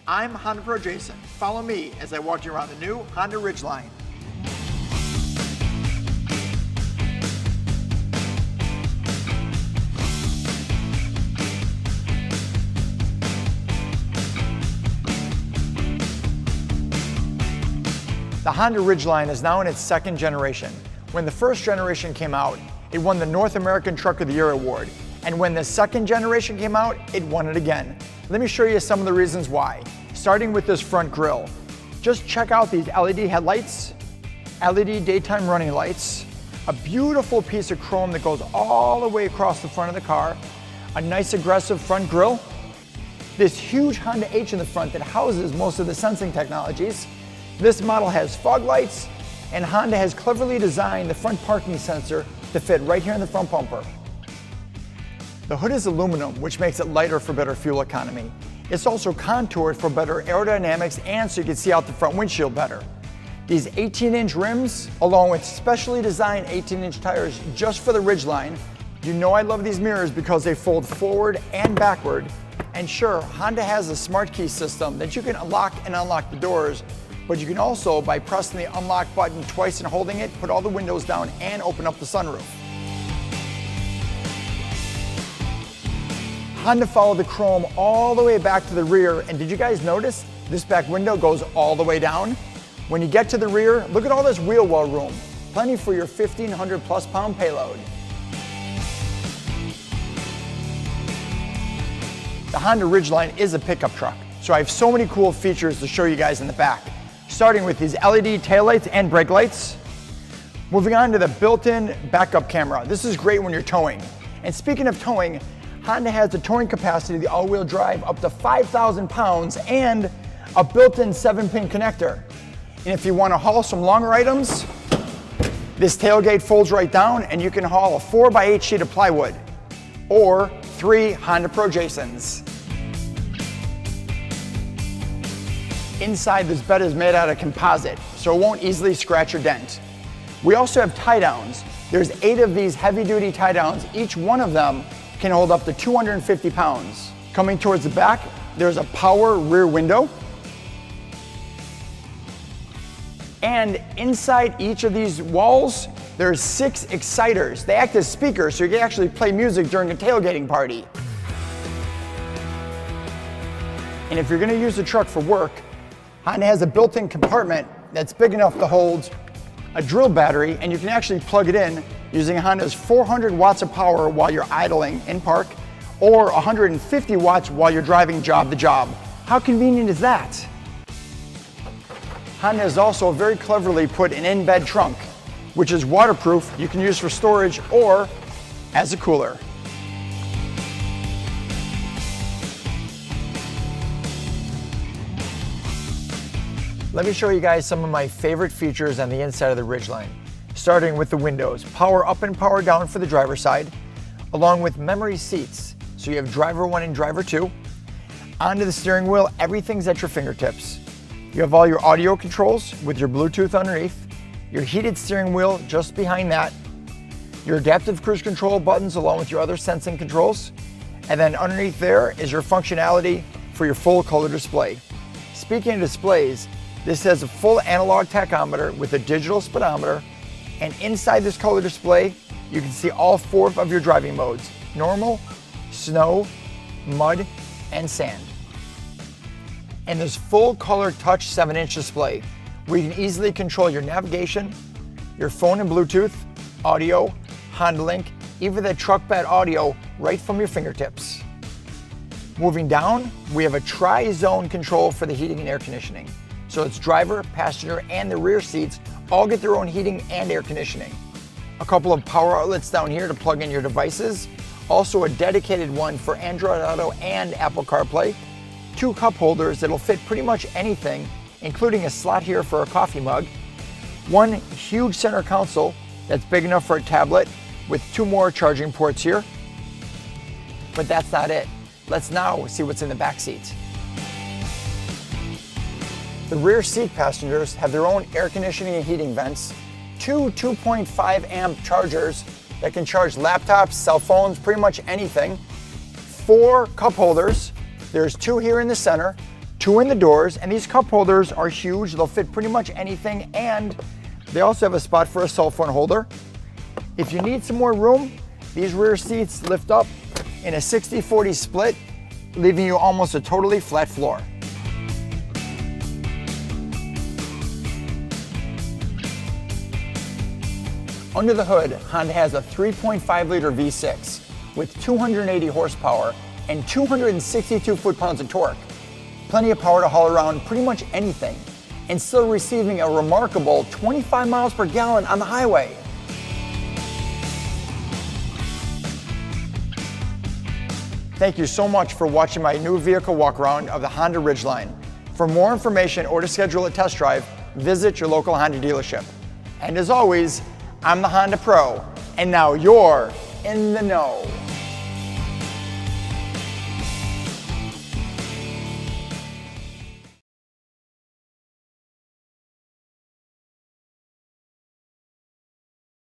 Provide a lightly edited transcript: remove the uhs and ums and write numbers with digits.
I'm HondaPro Jason. Follow me as I walk you around the new Honda Ridgeline. The Honda Ridgeline is now in its second generation. When the first generation came out, it won the North American Truck of the Year award. And when the second generation came out, it won it again. Let me show you some of the reasons why. Starting with this front grille. Just check out these LED headlights, LED daytime running lights, a beautiful piece of chrome that goes all the way across the front of the car, a nice aggressive front grille, this huge Honda H in the front that houses most of the sensing technologies. This model has fog lights, and Honda has cleverly designed the front parking sensor to fit right here in the front bumper. The hood is aluminum, which makes it lighter for better fuel economy. It's also contoured for better aerodynamics and so you can see out the front windshield better. These 18-inch rims, along with specially designed 18-inch tires just for the Ridgeline. You know I love these mirrors because they fold forward and backward. And sure, Honda has a smart key system that you can lock and unlock the doors, but you can also, by pressing the unlock button twice and holding it, put all the windows down and open up the sunroof. Honda followed the chrome all the way back to the rear, and did you guys notice this back window goes all the way down? When you get to the rear, look at all this wheel well room. Plenty for your 1,500 plus pound payload. The Honda Ridgeline is a pickup truck, so I have so many cool features to show you guys in the back. Starting with these LED taillights and brake lights. Moving on to the built-in backup camera. This is great when you're towing. And speaking of towing, Honda has the towing capacity of the all-wheel drive up to 5,000 pounds and a built-in 7-pin connector. And if you want to haul some longer items, this tailgate folds right down and you can haul a 4x8 sheet of plywood or 3 HondaPro Jasons. Inside, this bed is made out of composite, so it won't easily scratch or dent. We also have tie-downs. There's 8 of these heavy-duty tie-downs. Each one of them can hold up to 250 pounds. Coming towards the back, there's a power rear window. And inside each of these walls, there's 6 exciters. They act as speakers, so you can actually play music during a tailgating party. And if you're gonna use the truck for work, Honda has a built-in compartment that's big enough to hold a drill battery, and you can actually plug it in using Honda's 400 watts of power while you're idling in park, or 150 watts while you're driving job to job. How convenient is that? Honda has also very cleverly put an in-bed trunk, which is waterproof. You can use for storage or as a cooler. Let me show you guys some of my favorite features on the inside of the Ridgeline. Starting with the windows, power up and power down for the driver's side, along with memory seats. So you have driver 1 and driver 2. Onto the steering wheel, everything's at your fingertips. You have all your audio controls with your Bluetooth underneath, your heated steering wheel just behind that, your adaptive cruise control buttons along with your other sensing controls, and then underneath there is your functionality for your full color display. Speaking of displays, this has a full analog tachometer with a digital speedometer, and inside this color display, you can see all 4 of your driving modes: normal, snow, mud, and sand. And this full color touch 7-inch display where you can easily control your navigation, your phone and Bluetooth, audio, Honda Link, even the truck bed audio right from your fingertips. Moving down, we have a tri-zone control for the heating and air conditioning. So it's driver, passenger, and the rear seats all get their own heating and air conditioning. A couple of power outlets down here to plug in your devices. Also a dedicated one for Android Auto and Apple CarPlay. 2 cup holders that'll fit pretty much anything, including a slot here for a coffee mug. 1 huge center console that's big enough for a tablet with 2 more charging ports here. But that's not it. Let's now see what's in the back seat. The rear seat passengers have their own air conditioning and heating vents, 2 2.5 amp chargers that can charge laptops, cell phones, pretty much anything, 4 cup holders. There's 2 here in the center, 2 in the doors, and these cup holders are huge. They'll fit pretty much anything, and they also have a spot for a cell phone holder. If you need some more room, these rear seats lift up in a 60-40 split, leaving you almost a totally flat floor. Under the hood, Honda has a 3.5-liter V6 with 280 horsepower and 262 foot-pounds of torque. Plenty of power to haul around pretty much anything, and still receiving a remarkable 25 miles per gallon on the highway. Thank you so much for watching my new vehicle walk around of the Honda Ridgeline. For more information or to schedule a test drive, visit your local Honda dealership. And as always, I'm the Honda Pro, and now you're in the know.